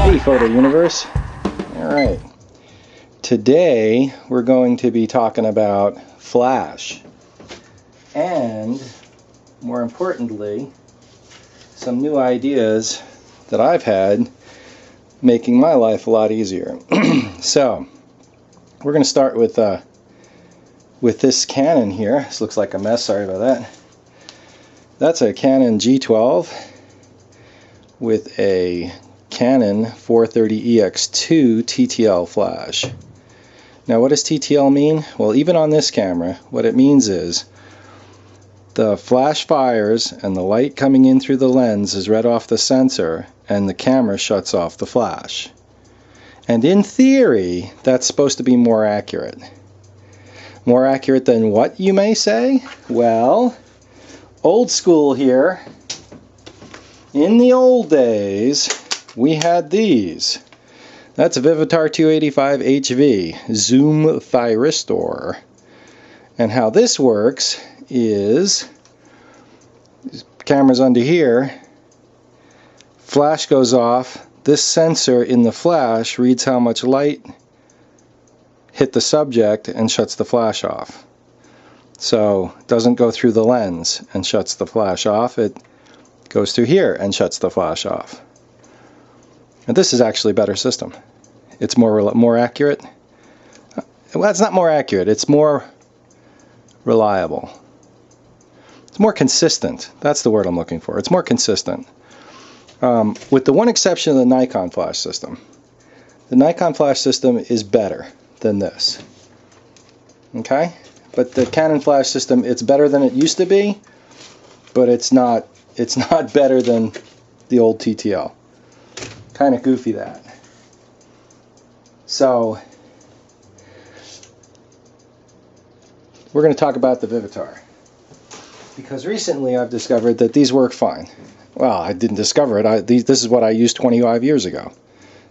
Hey Photo Universe. Alright. Today we're going to be talking about flash. And more importantly, some new ideas that I've had making my life a lot easier. So, we're going to start with this Canon here. This looks like a mess, sorry about that. That's a Canon G12 with a Canon 430EX2 TTL flash. Now what does TTL mean? Well, even on this camera, what it means is the flash fires and the light coming in through the lens is read off the sensor and the camera shuts off the flash. And in theory, that's supposed to be more accurate. More accurate than what, you may say? Well, old school here. In the old days, we had these. That's a Vivitar 285 HV zoom thyristor. And how this works is, camera's under here, flash goes off, this sensor in the flash reads how much light hit the subject and shuts the flash off. So it doesn't go through the lens and shuts the flash off, it goes through here and shuts the flash off. And this is actually a better system. It's more accurate. Well, it's not more accurate, it's more reliable. It's more consistent. That's the word I'm looking for. It's more consistent. With the one exception of the Nikon flash system. The Nikon flash system is better than this. Okay? But the Canon flash system, it's better than it used to be, but it's not better than the old TTL. Kind of goofy that. So, we're going to talk about the Vivitar. Because recently I've discovered that these work fine. Well, I didn't discover it. This is what I used 25 years ago.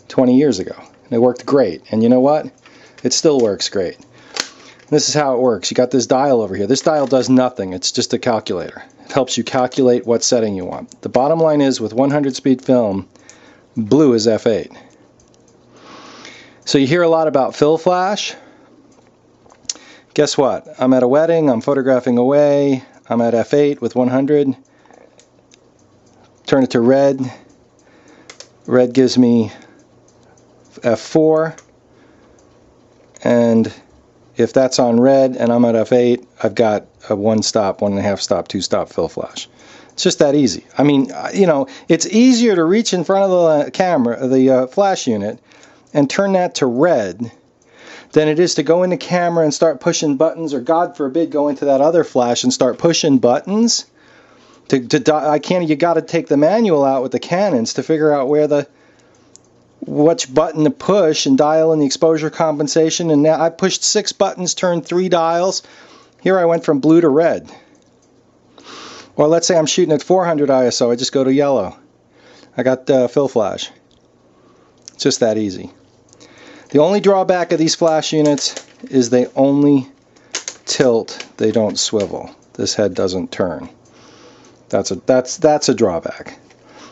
20 years ago. And it worked great. And you know what? It still works great. This is how it works. You got this dial over here. This dial does nothing. It's just a calculator. It helps you calculate what setting you want. The bottom line is, with 100 speed film, blue is f8. So you hear a lot about fill flash. Guess what? I'm at a wedding, I'm photographing away, I'm at f8 with 100. Turn it to red. Red gives me f4. And if that's on red and I'm at f8, I've got a 1 stop, 1.5 stop, 2 stop fill flash. It's just that easy. I mean, you know, it's easier to reach in front of the camera, the flash unit, and turn that to red than it is to go in the camera and start pushing buttons, or God forbid, go into that other flash and start pushing buttons. You got to take the manual out with the Canons to figure out which button to push and dial in the exposure compensation. And now I pushed 6 buttons, turned 3 dials. Here I went from blue to red. Or let's say I'm shooting at 400 ISO, I just go to yellow. I got fill flash. It's just that easy. The only drawback of these flash units is they only tilt, they don't swivel. This head doesn't turn. That's a drawback.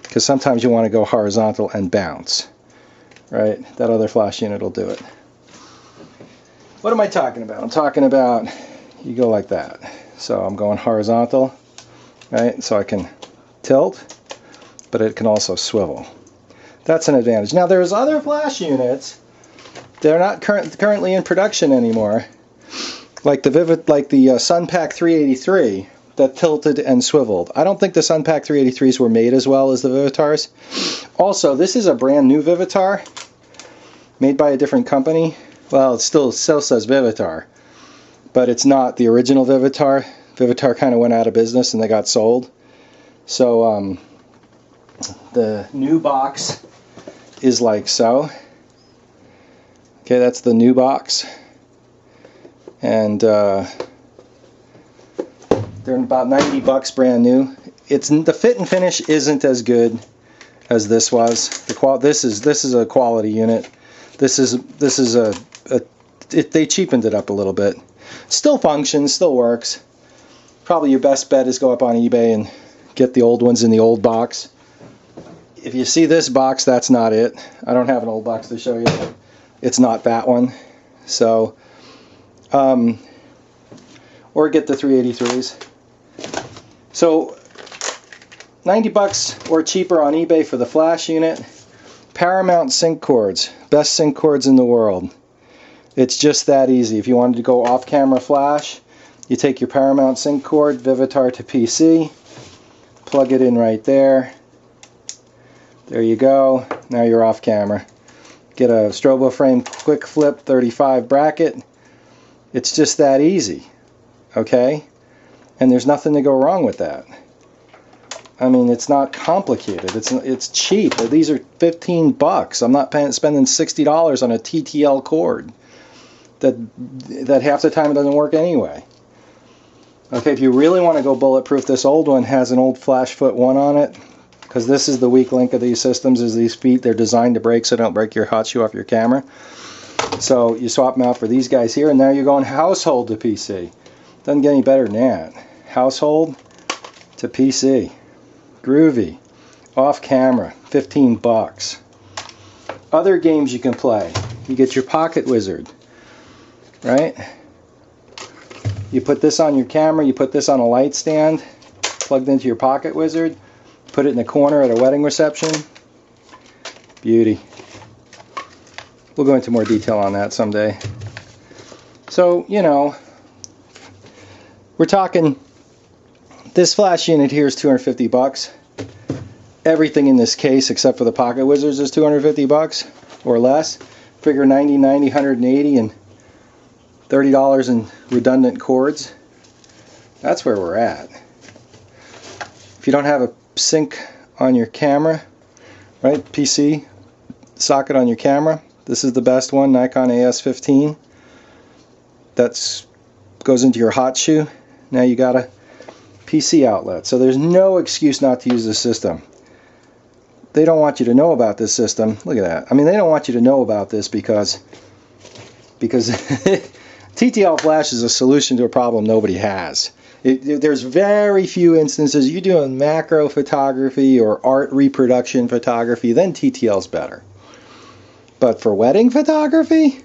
Because sometimes you want to go horizontal and bounce. Right? That other flash unit will do it. What am I talking about? I'm talking about, you go like that. So I'm going horizontal. Right, so I can tilt, but it can also swivel. That's an advantage. Now there's other flash units. They're not currently in production anymore, like the Sunpack 383 that tilted and swiveled. I don't think the Sunpack 383s were made as well as the Vivitars. Also, this is a brand new Vivitar, made by a different company. Well, it still says Vivitar, but it's not the original Vivitar. Vivitar kind of went out of business and they got sold. So the new box is like so. Okay, that's the new box. And they're about 90 bucks brand new. The fit and finish isn't as good as this was. This is a quality unit. They cheapened it up a little bit. Still functions, still works. Probably your best bet is go up on eBay and get the old ones in the old box. if you see this box, that's not it. I don't have an old box to show you. It's not that one. So, or get the 383s. So, 90 bucks or cheaper on eBay for the flash unit. Paramount sync cords. Best sync cords in the world. It's just that easy. If you wanted to go off-camera flash, you take your Paramount sync cord, Vivitar to PC, plug it in right there. There you go. Now you're off camera. Get a strobo frame quick flip 35 bracket. It's just that easy. Okay? And there's nothing to go wrong with that. I mean, it's not complicated. It's cheap. These are 15 bucks. I'm not spending $60 on a TTL cord that half the time it doesn't work anyway. Okay, if you really want to go bulletproof, this old one has an old flash foot 1 on it, because this is the weak link of these systems, is these feet. They're designed to break so they don't break your hot shoe off your camera. So you swap them out for these guys here, and now you're going household to PC. Doesn't get any better than that. Household to PC. Groovy. Off camera. 15 bucks. Other games you can play. You get your Pocket Wizard. Right? You put this on your camera, you put this on a light stand, plugged into your Pocket Wizard, put it in the corner at a wedding reception. Beauty. We'll go into more detail on that someday. So, you know, we're talking, this flash unit here is 250 bucks. Everything in this case except for the Pocket Wizards is 250 bucks or less. Figure 90, 90, 180 and $30 in redundant cords. That's where we're at. If you don't have a sync on your camera, right, PC socket on your camera, this is the best one, Nikon AS15. That goes into your hot shoe. Now you got a PC outlet. So there's no excuse not to use this system. They don't want you to know about this system. Look at that. I mean, they don't want you to know about this because TTL flash is a solution to a problem nobody has. There's very few instances you doing macro photography or art reproduction photography, then TTL's better. But for wedding photography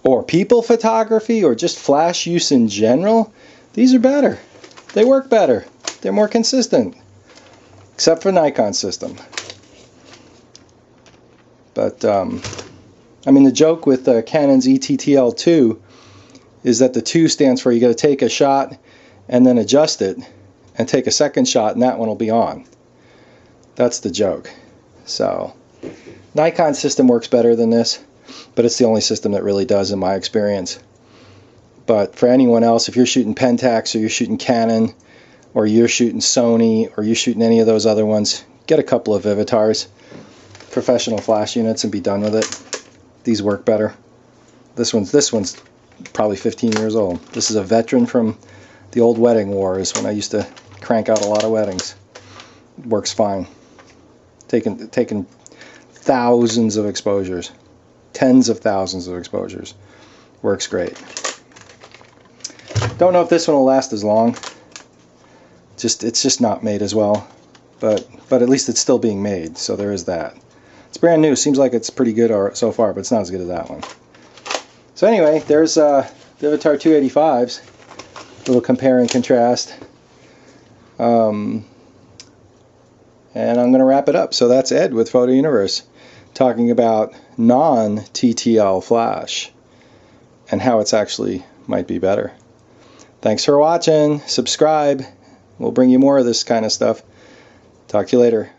or people photography or just flash use in general, these are better. They work better. They're more consistent. Except for Nikon system. But I mean, the joke with Canon's ETTL2 is that the 2 stands for you got to take a shot and then adjust it and take a second shot and that one will be on. That's the joke. So Nikon system works better than this, but it's the only system that really does in my experience. But for anyone else, if you're shooting Pentax or you're shooting Canon or you're shooting Sony or you're shooting any of those other ones, get a couple of Vivitars, professional flash units, and be done with it. These work better. This one's probably 15 years old. This is a veteran from the old wedding wars when I used to crank out a lot of weddings. It works fine. Taking thousands of exposures, tens of thousands of exposures. Works great. Don't know if this one will last as long. It's just not made as well, but at least it's still being made, so there is that. It's brand new. Seems like it's pretty good so far, but it's not as good as that one. So anyway, there's Vivitar 285s. A little compare and contrast. And I'm going to wrap it up. So that's Ed with Photo Universe, talking about non-TTL flash and how it's actually might be better. Thanks for watching. Subscribe. We'll bring you more of this kind of stuff. Talk to you later.